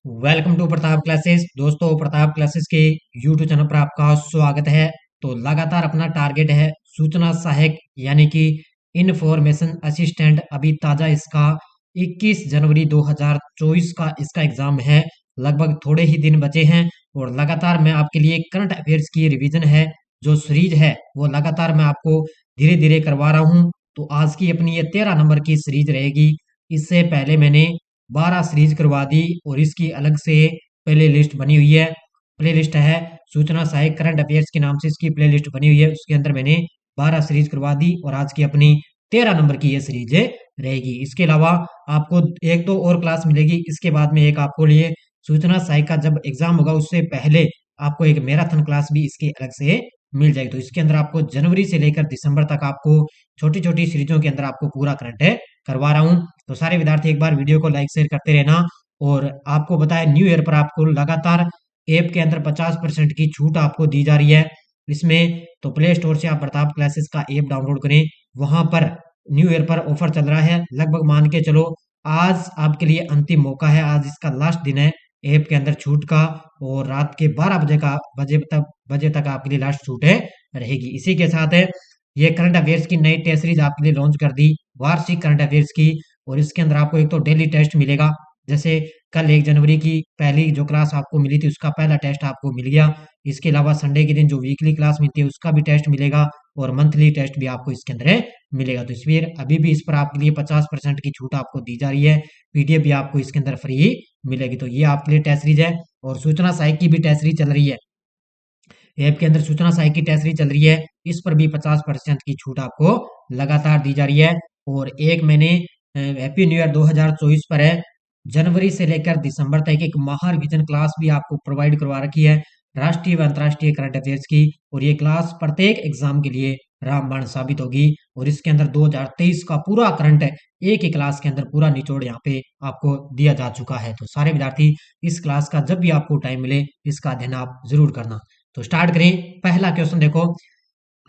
Welcome to Pratap Classes. दोस्तों, Pratap Classes के YouTube channel पर आपका स्वागत है। तो लगातार अपना टारगेट है सूचना सहायक यानी कि इंफॉर्मेशन असिस्टेंट। अभी ताजा इसका 21 जनवरी 2024 का इसका एग्जाम है। लगभग थोड़े ही दिन बचे हैं और लगातार मैं आपके लिए करंट अफेयर्स की रिवीजन है, जो सीरीज है वो लगातार मैं आपको धीरे धीरे करवा रहा हूँ। तो आज की अपनी ये 13 नंबर की सीरीज रहेगी। इससे पहले मैंने 12 सीरीज करवा दी और इसकी अलग से प्ले लिस्ट बनी हुई है। प्ले लिस्ट है सूचना सहायक करंट अफेयर्स के नाम से इसकी प्ले लिस्ट बनी हुई है। उसके अंदर मैंने 12 सीरीज करवा दी और आज की अपनी 13 नंबर की ये सीरीज रहेगी। इसके अलावा आपको एक तो और क्लास मिलेगी। इसके बाद में एक आपको लिए सूचना सहायक का जब एग्जाम होगा उससे पहले आपको एक मैराथन क्लास भी इसके अलग से मिल जाएगी। तो इसके अंदर आपको जनवरी से लेकर दिसंबर तक आपको छोटी छोटी सीरीजों के अंदर आपको पूरा करंट करवा रहा हूँ। तो सारे विद्यार्थी एक बार वीडियो को लाइक शेयर करते रहना। और आपको बताया न्यू ईयर पर आपको लगातार ऐप के अंदर 50% की छूट आपको दी जा रही है। इसमें तो प्ले स्टोर से आप प्रताप क्लासेस का ऐप डाउनलोड करें। वहां पर न्यू ईयर पर ऑफर चल रहा है। लगभग मान के चलो आज आपके लिए अंतिम मौका है। आज इसका लास्ट दिन है ऐप के अंदर छूट का। और रात के 12 बजे तक आपके लिए लास्ट छूट है रहेगी। इसी के साथ है ये करंट अफेयर्स की नई टेस्ट सीरीज आपके लिए लॉन्च कर दी, वार्षिक करंट अफेयर्स की। और इसके अंदर आपको एक तो डेली टेस्ट मिलेगा। जैसे कल 1 जनवरी की पहली जो क्लास आपको मिली थी उसका पहला टेस्ट आपको मिल गया। इसके अलावा संडे के दिन जो वीकली क्लास मिलती है उसका भी टेस्ट मिलेगा और मंथली टेस्ट भी आपको इसके अंदर मिलेगा। तो इसलिए अभी भी इस पर आपके लिए 50% की छूट आपको दी जा रही है। पीडीएफ भी आपको इसके अंदर फ्री मिलेगी। तो ये आपके लिए टेस्ट सीरीज है। और सूचना सहायक की भी टेस्ट सीरीज चल रही है। ऐप के अंदर सूचना सहायक की टेस्ट सीरीज चल रही है। इस पर भी 50% की छूट आपको लगातार दी जा रही है। और एक मैंने हैप्पी न्यू ईयर 2024 पर है जनवरी से लेकर दिसंबर तक एक महा रिवीजन क्लास भी आपको प्रोवाइड करवा रखी है, राष्ट्रीय व अंतर्राष्ट्रीय करंट अफेयर्स की। और ये क्लास प्रत्येक एग्जाम के लिए रामबाण साबित होगी। और इसके अंदर 2023 का पूरा करंट एक ही क्लास के अंदर पूरा निचोड़ यहाँ पे आपको दिया जा चुका है। तो सारे विद्यार्थी इस क्लास का जब भी आपको टाइम मिले इसका अध्ययन आप जरूर करना। तो स्टार्ट करें। पहला क्वेश्चन देखो,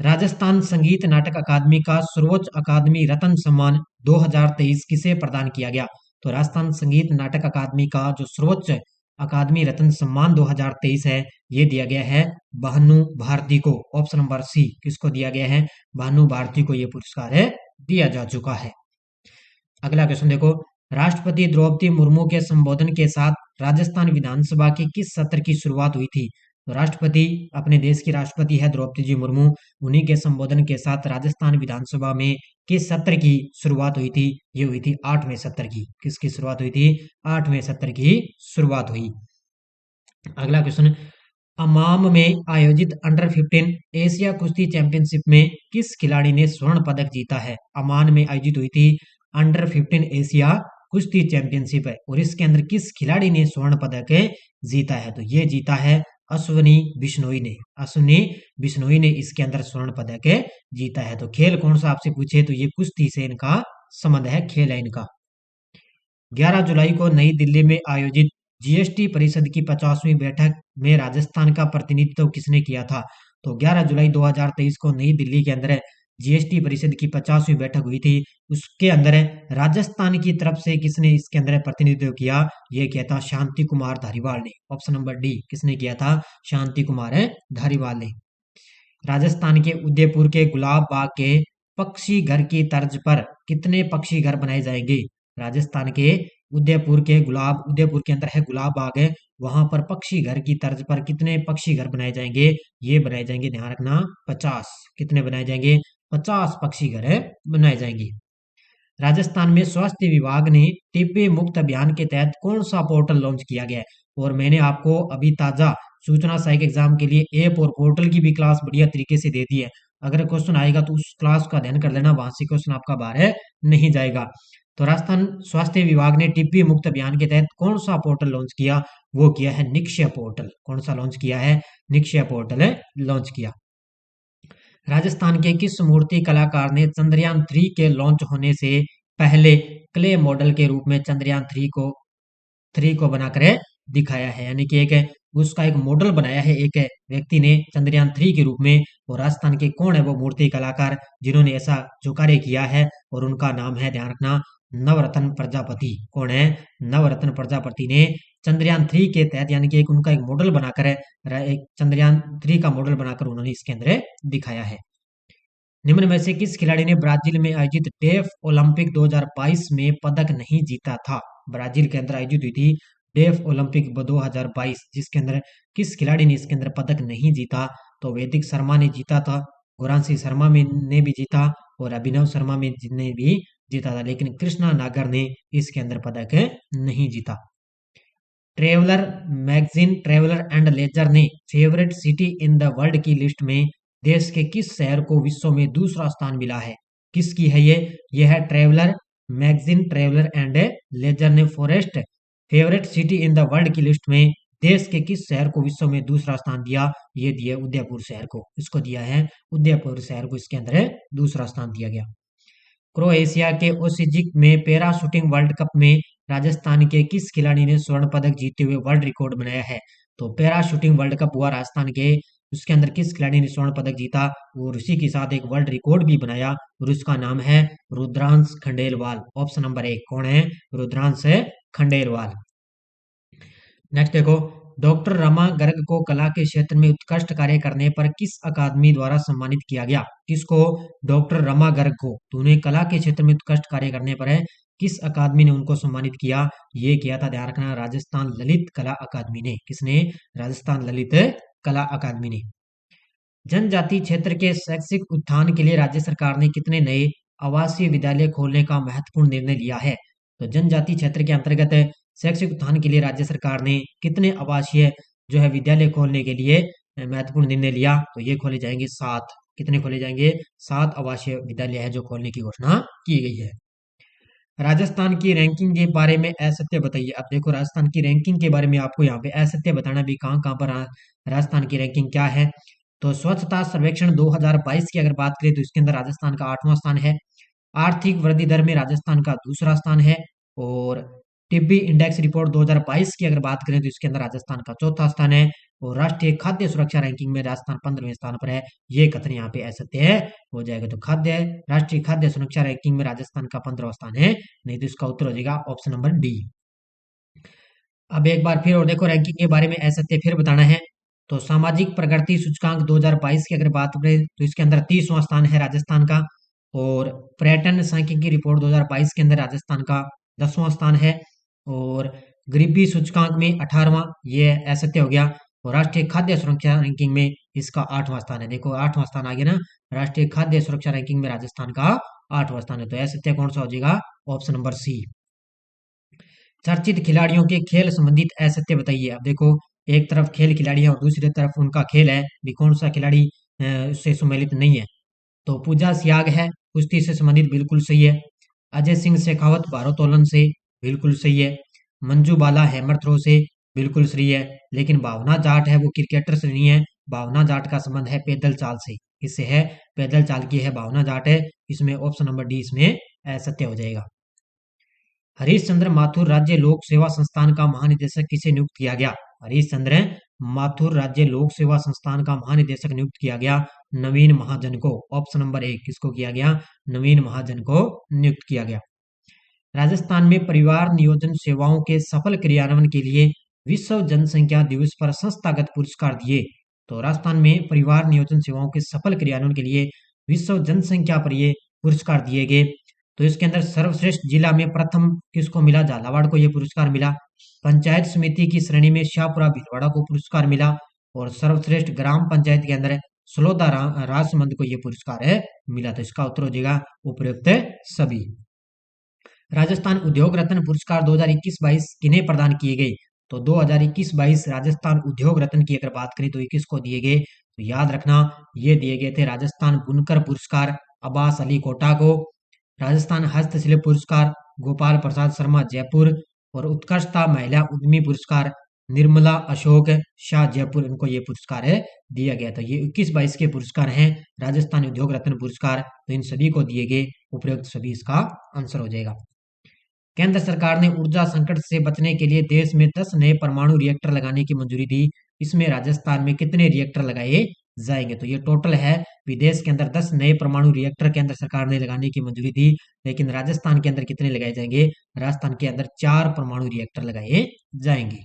राजस्थान संगीत नाटक अकादमी का सर्वोच्च अकादमी रत्न सम्मान 2023 किसे प्रदान किया गया? तो राजस्थान संगीत नाटक अकादमी का जो सर्वोच्च अकादमी रत्न सम्मान 2023 है ये दिया गया है भानु भारती को। ऑप्शन नंबर सी किसको दिया गया है? भानु भारती को ये पुरस्कार है दिया जा चुका है। अगला क्वेश्चन देखो, राष्ट्रपति द्रौपदी मुर्मू के संबोधन के साथ राजस्थान विधानसभा के किस सत्र की शुरुआत हुई थी? तो राष्ट्रपति अपने देश की राष्ट्रपति है द्रौपदी जी मुर्मू। उन्हीं के संबोधन के साथ राजस्थान विधानसभा में किस सत्र की शुरुआत हुई थी? ये हुई थी 8वें सत्र की। किसकी शुरुआत हुई थी? 8वें सत्र की शुरुआत हुई। अगला क्वेश्चन, अमाम में आयोजित अंडर 15 एशिया कुश्ती चैंपियनशिप में किस खिलाड़ी ने स्वर्ण पदक जीता है? अमान में आयोजित हुई थी अंडर 15 एशिया कुश्ती चैंपियनशिप है और इसके अंदर किस खिलाड़ी ने स्वर्ण पदक जीता है? तो ये जीता है अश्विनी बिश्नोई ने। अश्विनी बिश्नोई ने इसके अंदर स्वर्ण पदक जीता है। तो खेल कौन सा आपसे पूछे तो ये कुश्ती से इनका संबंध है, खेल है इनका। 11 जुलाई को नई दिल्ली में आयोजित जीएसटी परिषद की 50वीं बैठक में राजस्थान का प्रतिनिधित्व किसने किया था? तो 11 जुलाई 2023 को नई दिल्ली के अंदर जीएसटी परिषद की 50वीं बैठक हुई थी। उसके अंदर राजस्थान की तरफ से किसने इसके अंदर प्रतिनिधित्व किया? ये किया था शांति कुमार धारीवाल ने। ऑप्शन नंबर डी किसने किया था? शांति कुमार धारीवाल ने। राजस्थान के उदयपुर के गुलाब बाग के पक्षी घर की तर्ज पर कितने पक्षी घर बनाए जाएंगे? राजस्थान के उदयपुर के अंदर है गुलाब बाग है, वहां पर पक्षी घर की तर्ज पर कितने पक्षी घर बनाए जाएंगे? ये बनाए जाएंगे, ध्यान रखना, 50। कितने बनाए जाएंगे? 50 पक्षी घर है बनाए जाएंगे। राजस्थान में स्वास्थ्य विभाग ने टीबी मुक्त अभियान के तहत कौन सा पोर्टल लॉन्च किया गया है? और मैंने आपको अभी ताजा सूचना सहायक एग्जाम के लिए ऐप और पोर्टल की भी क्लास बढ़िया तरीके से दे दी है। अगर क्वेश्चन आएगा तो उस क्लास का अध्ययन कर लेना, वहां से क्वेश्चन आपका बाहर नहीं जाएगा। तो राजस्थान स्वास्थ्य विभाग ने टीबी मुक्त अभियान के तहत कौन सा पोर्टल लॉन्च किया? वो किया है निक्षय पोर्टल। कौन सा लॉन्च किया है? निक्षय पोर्टल है लॉन्च किया। राजस्थान के किस मूर्ति कलाकार ने चंद्रयान 3 के लॉन्च होने से पहले क्ले मॉडल के रूप में चंद्रयान 3 को बनाकर दिखाया है? यानी कि एक उसका एक मॉडल बनाया है एक व्यक्ति ने चंद्रयान 3 के रूप में। और राजस्थान के कौन है वो मूर्ति कलाकार जिन्होंने ऐसा जो कार्य किया है? और उनका नाम है, ध्यान रखना, नवरत्न प्रजापति। कौन है? नवरत्न प्रजापति ने चंद्रयान 3 के तहत, यानी कि एक उनका एक मॉडल बनाकर है, एक चंद्रयान 3 का मॉडल बनाकर उन्होंने इसके अंदर दिखाया है। निम्न में से किस खिलाड़ी ने ब्राजील में आयोजित डेफ ओलंपिक 2022 में पदक नहीं जीता था? ब्राजील के अंदर आयोजित हुई थी डेफ ओलंपिक 2022, जिसके अंदर किस खिलाड़ी ने इसके अंदर पदक नहीं जीता? तो वैदिक शर्मा ने जीता था, गुरांशी शर्मा ने भी जीता और अभिनव शर्मा ने भी जीता था, लेकिन कृष्णा नागर ने इसके अंदर पदक नहीं जीता। Traveller magazine traveller and leisure ने favourite city in the world की लिस्ट में देश के किस शहर को विश्व में दूसरा स्थान मिला है? किसकी है ये? यह है traveller magazine traveller and leisure ने forest favourite city in the world की लिस्ट में देश के किस शहर को विश्व में दूसरा स्थान दिया? ये दिया उदयपुर शहर को, इसको दिया है उदयपुर शहर को, इसके अंदर दूसरा स्थान दिया गया। क्रोएशिया के ओसिजिक में पैरा शूटिंग वर्ल्ड कप में राजस्थान के किस खिलाड़ी ने स्वर्ण पदक जीते हुए वर्ल्ड रिकॉर्ड बनाया है? तो पैरा शूटिंग वर्ल्ड कप हुआ राजस्थान के, उसके अंदर किस खिलाड़ी ने स्वर्ण पदक जीता और उसी के साथ एक वर्ल्ड रिकॉर्ड भी बनाया और उसका नाम है रुद्रांश खंडेलवाल। ऑप्शन नंबर 1 कौन है? रुद्रांश खंडेलवाल। नेक्स्ट देखो, डॉक्टर रमा गर्ग को कला के क्षेत्र में उत्कृष्ट कार्य करने पर किस अकादमी द्वारा सम्मानित किया गया? किसको? डॉक्टर रमा गर्ग को। तो उन्हें कला के क्षेत्र में उत्कृष्ट कार्य करने पर है किस अकादमी ने उनको सम्मानित किया? ये किया था, ध्यान रखना, राजस्थान ललित कला अकादमी ने। किसने? राजस्थान ललित कला अकादमी ने। जनजाति क्षेत्र के शैक्षिक उत्थान के लिए राज्य सरकार ने कितने नए आवासीय विद्यालय खोलने का महत्वपूर्ण निर्णय लिया है? तो जनजाति क्षेत्र के अंतर्गत शैक्षिक उत्थान के लिए राज्य सरकार ने कितने आवासीय जो है विद्यालय खोलने के लिए महत्वपूर्ण निर्णय लिया? तो ये खोले जाएंगे 7। कितने खोले जाएंगे? 7 आवासीय विद्यालय है जो खोलने की घोषणा की गई है। राजस्थान की रैंकिंग के बारे में असत्य बताइए। अब देखो, राजस्थान की रैंकिंग के बारे में आपको यहाँ पे असत्य बताना भी कहाँ कहाँ पर राजस्थान की रैंकिंग क्या है। तो स्वच्छता सर्वेक्षण 2022 की अगर बात करें तो इसके अंदर राजस्थान का 8वां स्थान है। आर्थिक वृद्धि दर में राजस्थान का दूसरा स्थान है। और टिब्बी इंडेक्स रिपोर्ट 2022 की अगर बात करें तो इसके अंदर राजस्थान का चौथा स्थान है। और राष्ट्रीय खाद्य सुरक्षा रैंकिंग में राजस्थान 15वें स्थान पर है। ये कथन यहाँ पे असत्य है, हो जाएगा। तो राष्ट्रीय खाद्य सुरक्षा रैंकिंग में राजस्थान का 15वां स्थान है, नहीं तो इसका उत्तर हो जाएगा ऑप्शन नंबर डी। अब एक बार फिर और देखो, रैंकिंग के बारे में असत्य फिर बताना है। तो सामाजिक प्रगति सूचकांक 2022 की अगर बात करें तो इसके अंदर 30वां स्थान है राजस्थान का। और पर्यटन सांख्यिकी रिपोर्ट 2022 के अंदर राजस्थान का 10वां स्थान है। और गरीबी सूचकांक में 18वां, ये असत्य हो गया। और राष्ट्रीय खाद्य सुरक्षा रैंकिंग में इसका 8वां स्थान है। देखो 8वां स्थान आ गया ना, राष्ट्रीय खाद्य सुरक्षा रैंकिंग में राजस्थान का 8वां स्थान है। तो असत्य कौन सा हो जाएगा? Option number C. चर्चित खिलाड़ियों के खेल संबंधित असत्य बताइए। अब देखो, एक तरफ खेल खिलाड़ी है और दूसरी तरफ उनका खेल है, भी कौन सा खिलाड़ी उससे सम्मिलित नहीं है? तो पूजा सियाग है, कुश्ती से संबंधित, बिल्कुल सही है। अजय सिंह शेखावत भारोत्तोलन से, बिल्कुल सही है। मंजू बाला हैमर थ्रो से, बिल्कुल सही है। लेकिन भावना जाट है वो क्रिकेटर से नहीं है, भावना जाट का संबंध है पैदल चाल से। इससे है पैदल चाल की है, भावना जाट है। इसमें ऑप्शन नंबर डी इसमें असत्य हो जाएगा। हरीश चंद्र माथुर राज्य लोक सेवा संस्थान का महानिदेशक किसे नियुक्त किया गया? हरीश चंद्र माथुर राज्य लोक सेवा संस्थान का महानिदेशक नियुक्त किया गया नवीन महाजन को। ऑप्शन नंबर 1 किसको किया गया? नवीन महाजन को नियुक्त किया गया। राजस्थान में परिवार नियोजन सेवाओं के सफल क्रियान्वयन के लिए विश्व जनसंख्या दिवस पर संस्थागत पुरस्कार दिए। तो राजस्थान में परिवार नियोजन सेवाओं के सफल क्रियान्वयन के लिए विश्व जनसंख्या पर ये पुरस्कार दिए गए। तो इसके अंदर सर्वश्रेष्ठ जिला में प्रथम किसको मिला? झालावाड़ को ये पुरस्कार मिला। पंचायत समिति की श्रेणी में शाहपुरा भीलवाड़ा को पुरस्कार मिला। और सर्वश्रेष्ठ ग्राम पंचायत के अंदर सलोदा राजसमंद को ये पुरस्कार है मिला। तो इसका उत्तर हो जाएगा उपयुक्त सभी। राजस्थान उद्योग रत्न पुरस्कार 2021-22 किन्हें प्रदान किए गए? तो 2021-22 राजस्थान उद्योग रत्न की अगर बात करें तो 21 को दिए गए। तो याद रखना, ये दिए गए थे राजस्थान बुनकर पुरस्कार अब्बास अली कोटा को, राजस्थान हस्तशिल्प पुरस्कार गोपाल प्रसाद शर्मा जयपुर, और उत्कृष्टता महिला उद्यमी पुरस्कार निर्मला अशोक शाह जयपुर, इनको ये पुरस्कार है दिया गया था। ये 21-22 के पुरस्कार हैं राजस्थान उद्योग रत्न पुरस्कार। तो इन सभी को दिए गए, उपयुक्त सभी इसका आंसर हो जाएगा। केंद्र सरकार ने ऊर्जा संकट से बचने के लिए देश में 10 नए परमाणु रिएक्टर लगाने की मंजूरी दी। इसमें राजस्थान में कितने रिएक्टर लगाए जाएंगे। तो ये टोटल है, विदेश के अंदर 10 नए परमाणु रिएक्टर केंद्र सरकार ने लगाने की मंजूरी दी, लेकिन राजस्थान के अंदर कितने लगाए जाएंगे? राजस्थान के अंदर 4 परमाणु रिएक्टर लगाए जाएंगे।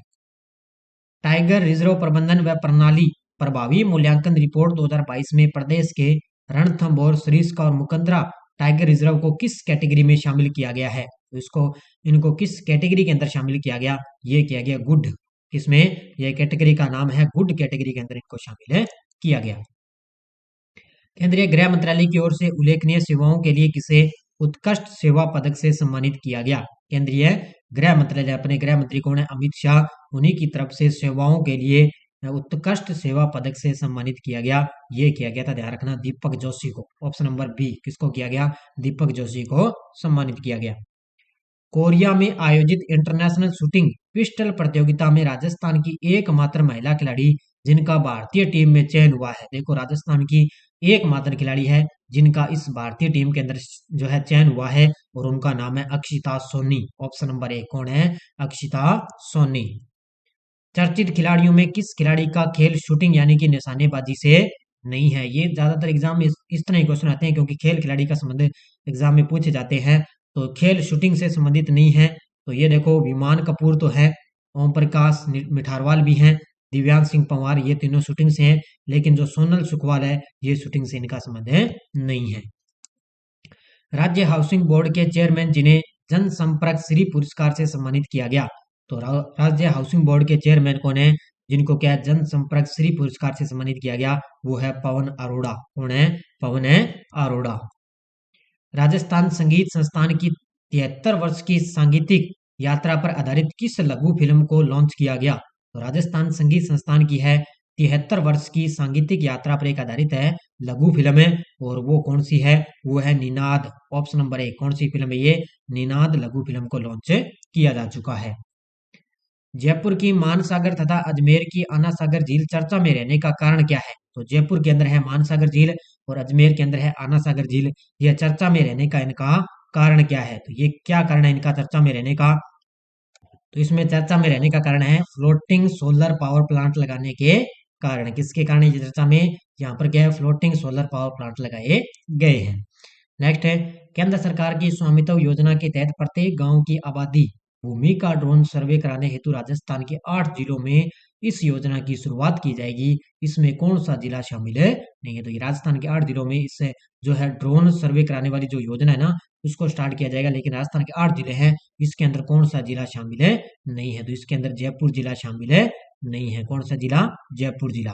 टाइगर रिजर्व प्रबंधन व प्रणाली प्रभावी मूल्यांकन रिपोर्ट 2022 में प्रदेश के रणथंभौर, सरिस्का और मुकंदरा टाइगर रिजर्व को किस कैटेगरी में शामिल किया गया है? तो इसको इनको किस कैटेगरी के अंदर शामिल किया गया? ये किया गया गुड। किसमें? यह कैटेगरी का नाम है गुड कैटेगरी के अंदर इनको शामिल है किया गया। केंद्रीय गृह मंत्रालय की ओर से उल्लेखनीय सेवाओं के लिए किसे उत्कृष्ट सेवा पदक से सम्मानित किया गया? केंद्रीय गृह मंत्रालय, अपने गृह मंत्री कौन है? अमित शाह, उन्हीं की तरफ से सेवाओं के लिए उत्कृष्ट सेवा पदक से सम्मानित किया गया। ये किया गया था, ध्यान रखना, दीपक जोशी को। ऑप्शन नंबर बी, किसको किया गया? दीपक जोशी को सम्मानित किया गया। कोरिया में आयोजित इंटरनेशनल शूटिंग पिस्टल प्रतियोगिता में राजस्थान की एकमात्र महिला खिलाड़ी जिनका भारतीय टीम में चयन हुआ है। देखो, राजस्थान की एकमात्र खिलाड़ी है जिनका इस भारतीय टीम के अंदर जो है चयन हुआ है, और उनका नाम है Akshita Soni. Option number A, कौन है? अक्षिता सोनी। चर्चित खिलाड़ियों में किस खिलाड़ी का खेल शूटिंग यानी कि निशानेबाजी से नहीं है? ये ज्यादातर एग्जाम में इस तरह के क्वेश्चन आते हैं, क्योंकि खेल खिलाड़ी का संबंध एग्जाम में पूछे जाते हैं। तो खेल शूटिंग से संबंधित नहीं है। तो ये देखो, विमान कपूर तो है, ओम प्रकाश मिठारवाल भी हैं, दिव्यांश सिंह पंवार, ये तीनों शूटिंग से हैं। लेकिन जो सोनल सुखवाल है, ये शूटिंग से इनका संबंध है नहीं है। राज्य हाउसिंग बोर्ड के चेयरमैन जिन्हें जनसंपर्क श्री पुरस्कार से सम्मानित किया गया। तो राज्य हाउसिंग बोर्ड के चेयरमैन कौन है जिनको क्या जनसंपर्क श्री पुरस्कार से सम्मानित किया गया? वो है पवन अरोड़ा। कौन है? पवन अरोड़ा। राजस्थान संगीत संस्थान की 73 वर्ष की सांगीतिक यात्रा पर आधारित किस लघु फिल्म को लॉन्च किया गया? तो राजस्थान संगीत संस्थान की है 73 वर्ष की सांगीतिक यात्रा पर एक आधारित है लघु फिल्म है, और वो कौन सी है? वो है निनाद। ऑप्शन नंबर ए, कौन सी फिल्म है ये? निनाद लघु फिल्म को लॉन्च किया जा चुका है। जयपुर की मानसागर तथा अजमेर की आना सागर झील चर्चा में रहने का कारण क्या है? तो जयपुर के अंदर है मानसागर झील और अजमेर के अंदर है आना सागर झील। यह चर्चा में रहने का इनका कारण क्या है? तो ये क्या कारण है इनका चर्चा में रहने का? तो इसमें चर्चा में रहने का कारण है फ्लोटिंग सोलर पावर प्लांट लगाने के कारण। किसके कारण ये चर्चा में? यहाँ पर क्या है? फ्लोटिंग सोलर पावर प्लांट लगाए गए हैं। नेक्स्ट है, केंद्र सरकार की स्वामित्व योजना के तहत प्रत्येक गांव की आबादी भूमि का ड्रोन सर्वे कराने हेतु राजस्थान के 8 जिलों में इस योजना की शुरुआत की जाएगी। इसमें कौन सा जिला शामिल है? नहीं है। तो ये राजस्थान के 8 जिलों में इससे जो है ड्रोन सर्वे कराने वाली जो योजना है ना, उसको स्टार्ट किया जाएगा। लेकिन राजस्थान के 8 जिले हैं, इसके अंदर कौन सा जिला शामिल है? नहीं है। तो इसके अंदर जयपुर जिला शामिल है नहीं है। कौन सा जिला? जयपुर जिला।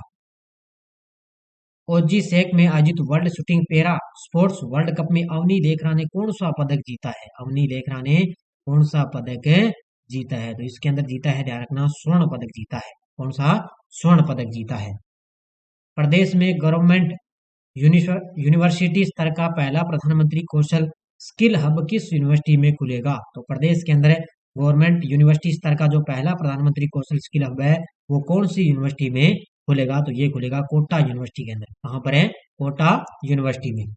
ओजी सेक में आयोजित world shooting para sports world cup में अवनी लेखरा ने कौन सा पदक जीता है? अवनी लेखरा ने कौन सा पदक जीता है? तो इसके अंदर जीता है, ध्यान रखना, स्वर्ण पदक जीता है। कौन सा? स्वर्ण पदक जीता है। प्रदेश में गवर्नमेंट यूनिवर्सिटी स्तर का पहला प्रधानमंत्री कौशल स्किल हब किस यूनिवर्सिटी में खुलेगा? तो प्रदेश के अंदर गवर्नमेंट यूनिवर्सिटी स्तर का जो पहला प्रधानमंत्री कौशल स्किल हब है, वो कौन सी यूनिवर्सिटी में खुलेगा? तो ये खुलेगा कोटा यूनिवर्सिटी के अंदर। कहाँ पर है? कोटा यूनिवर्सिटी में।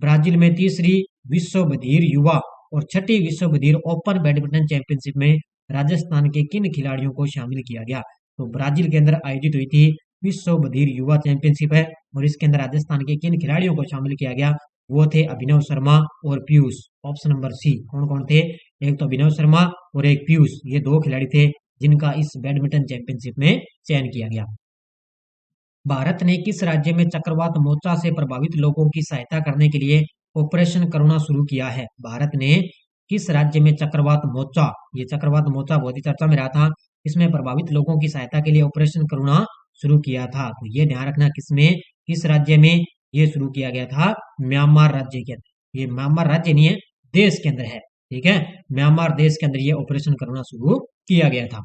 ब्राजील में तीसरी विश्व बधिर युवा और छठी विश्व बधिर ओपन बैडमिंटन चैंपियनशिप में राजस्थान के किन खिलाड़ियों को शामिल किया गया? तो ब्राजील के अंदर आयोजित हुई थी विश्व बधिर युवा चैंपियनशिप है, और इसके अंदर राजस्थान के किन खिलाड़ियों को शामिल किया गया? वो थे अभिनव शर्मा और पीयूष। ऑप्शन नंबर सी। कौन कौन थे? एक तो अभिनव शर्मा और एक पीयूष, ये 2 खिलाड़ी थे जिनका इस बैडमिंटन चैंपियनशिप में चयन किया गया। भारत ने किस राज्य में चक्रवात मोर्चा से प्रभावित लोगों की सहायता करने के लिए ऑपरेशन करुणा शुरू किया है? भारत ने किस राज्य में चक्रवात मोर्चा, ये चक्रवात मोर्चा बहुत ही चर्चा में रहा था, इसमें प्रभावित लोगों की सहायता के लिए ऑपरेशन करुणा शुरू किया था? तो ये ध्यान रखना, किसमें, किस राज्य में ये शुरू किया गया था? म्यांमार राज्य के अंदर। ये म्यांमार राज्य नहीं है, देश के अंदर है। ठीक है, म्यांमार देश के अंदर ये ऑपरेशन करुणा शुरू किया गया था।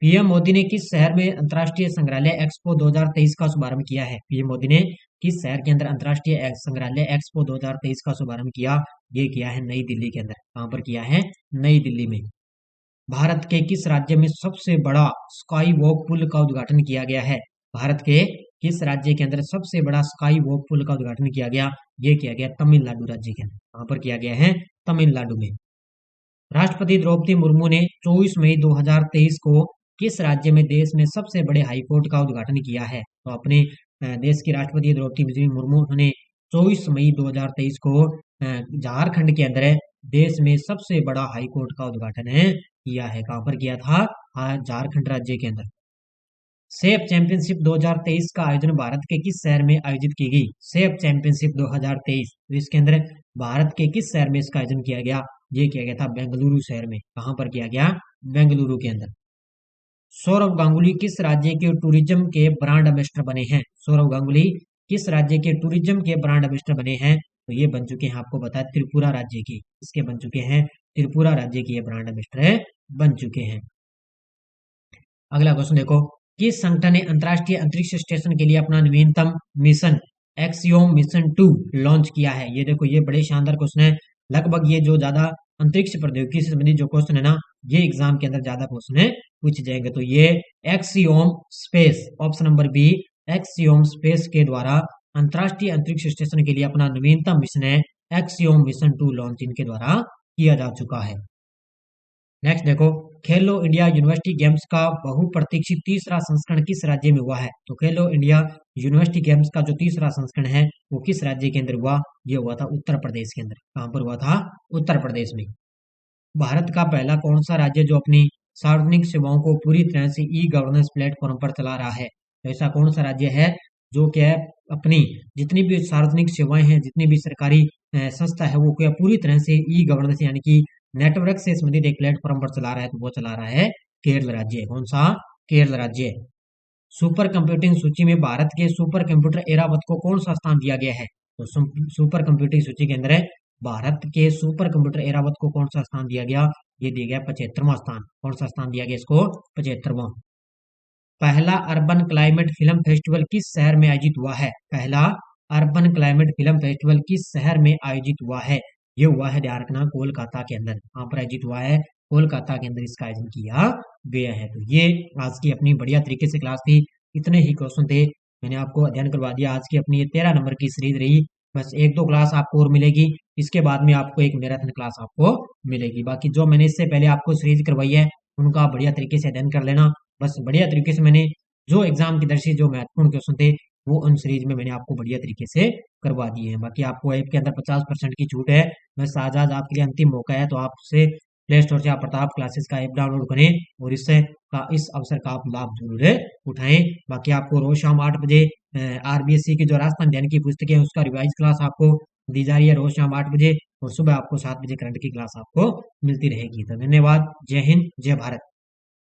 पीएम मोदी ने किस शहर में अंतर्राष्ट्रीय संग्रहालय एक्सपो 2023 का शुभारंभ किया है? पीएम मोदी ने किस शहर के अंदर अंतर्राष्ट्रीय संग्रहालय एक्सपो 2023 का शुभारंभ किया? ये किया है नई दिल्ली के अंदर। कहां पर किया है? नई दिल्ली में। भारत के किस राज्य में सबसे बड़ा स्काई वॉक पुल का उद्घाटन किया गया है? भारत के किस राज्य के अंदर सबसे बड़ा स्काई वॉक पुल का उद्घाटन किया गया? ये किया गया तमिलनाडु राज्य के अंदर। कहां पर किया गया है? तमिलनाडु में। राष्ट्रपति द्रौपदी मुर्मू ने 24 मई 2023 को किस राज्य में देश में सबसे बड़े हाईकोर्ट का उद्घाटन किया है? तो अपने देश की राष्ट्रपति द्रौपदी मुर्मू ने 24 मई 2023 को झारखंड के अंदर देश में सबसे बड़ा हाई कोर्ट का उद्घाटन किया है। कहाँ पर किया था? झारखंड राज्य के अंदर। सेफ चैंपियनशिप 2023 का आयोजन भारत के किस शहर में आयोजित की गई? सेफ चैंपियनशिप 2023, तो इसके अंदर भारत के किस शहर में इसका आयोजन किया गया? ये किया गया था बेंगलुरु शहर में। कहाँ पर किया गया? बेंगलुरु के अंदर। सौरव गांगुली किस राज्य के टूरिज्म के ब्रांड एम्बेसडर बने हैं? सौरव गांगुली किस राज्य के टूरिज्म के ब्रांड एम्बेसडर बने हैं? तो ये बन चुके हैं, आपको बताया, त्रिपुरा राज्य के। इसके बन चुके हैं, त्रिपुरा राज्य के ये ब्रांड एम्बेसडर बन चुके हैं। अगला क्वेश्चन देखो, किस संगठन ने अंतरराष्ट्रीय अंतरिक्ष स्टेशन के लिए अपना नवीनतम मिशन एक्सियोम मिशन 2 लॉन्च किया है? ये देखो, ये बड़े शानदार क्वेश्चन है। लगभग ये जो ज्यादा अंतरिक्ष प्रौद्योगिकी से संबंधित जो क्वेश्चन है ना, ये एग्जाम के अंदर ज्यादा क्वेश्चन है पूछे जाएंगे। तो ये Axiom Space, option number B, Axiom Space के द्वारा अंतरराष्ट्रीय अंतरिक्ष स्टेशन के लिए अपना नवीनतम मिशन है एक्सियोम मिशन 2 लॉन्च इनके द्वारा किया जा चुका है। नेक्स्ट देखो, खेलो इंडिया यूनिवर्सिटी गेम्स का बहुप्रतीक्षित तीसरा संस्करण किस राज्य में हुआ है? तो खेलो इंडिया यूनिवर्सिटी गेम्स का जो तीसरा संस्करण है वो किस राज्य के अंदर हुआ? ये हुआ था उत्तर प्रदेश के अंदर। कहां पर हुआ था? उत्तर प्रदेश में। भारत का पहला कौन सा राज्य जो अपनी सार्वजनिक सेवाओं को पूरी तरह से ई गवर्नेंस प्लेटफॉर्म पर चला रहा है? तो ऐसा कौन सा राज्य है जो क्या अपनी जितनी भी सार्वजनिक सेवाएं हैं, जितनी भी सरकारी संस्था है, वो क्या पूरी तरह से ई गवर्नेंस यानी कि नेटवर्क से संबंधित एक प्लेटफॉर्म पर चला रहा है? तो वो चला रहा है केरल राज्य। कौन सा? केरल राज्य। सुपर कंप्यूटिंग सूची में भारत के सुपर कंप्यूटर एरावत को कौन सा स्थान दिया गया है? तो सुपर कंप्यूटिंग सूची के अंदर भारत के सुपर कंप्यूटर एरावत को कौन सा स्थान दिया गया? ये दिया गया 75वां स्थान। कौन सा स्थान दिया गया इसको? 75वां। पहला अर्बन क्लाइमेट फिल्म फेस्टिवल किस शहर में आयोजित हुआ है? पहला अर्बन क्लाइमेट फिल्म फेस्टिवल किस शहर में आयोजित हुआ है? ये हुआ है, ध्यान रखना, कोलकाता के अंदर। कहाँ पर आयोजित हुआ है? कोलकाता के अंदर इसका आयोजन किया गया है। तो ये आज की अपनी बढ़िया तरीके से क्लास थी। इतने ही क्वेश्चन थे, मैंने आपको अध्ययन करवा दिया। आज की अपनी ये 13 नंबर की सीरीज रही। बस एक दो क्लास आपको और मिलेगी, इसके बाद में आपको एक मैराथन क्लास आपको मिलेगी। बाकी जो मैंने इससे पहले आपको सीरीज करवाई है उनका बढ़िया तरीके से अध्ययन कर लेना। बस बढ़िया तरीके से मैंने जो एग्जाम की दृष्टि जो महत्वपूर्ण क्वेश्चन थे वो उन सीरीज में मैंने आपको बढ़िया तरीके से करवा दिए हैं। बाकी आपको ऐप के अंदर 50% की छूट है। बस आज आपके लिए अंतिम मौका है, तो आपसे प्ले स्टोर से आप प्रताप क्लासेस का ऐप डाउनलोड करें और इस अवसर का आप लाभ जरूर उठाएं। बाकी आपको रोज शाम 8 बजे आरबीएससी की जो राजस्थान अध्ययन की पुस्तकें हैं उसका रिवाइज क्लास आपको दी जा रही है रोज शाम 8 बजे, और सुबह आपको 7 बजे करंट की क्लास आपको मिलती रहेगी। तो धन्यवाद। जय हिंद, जय भारत।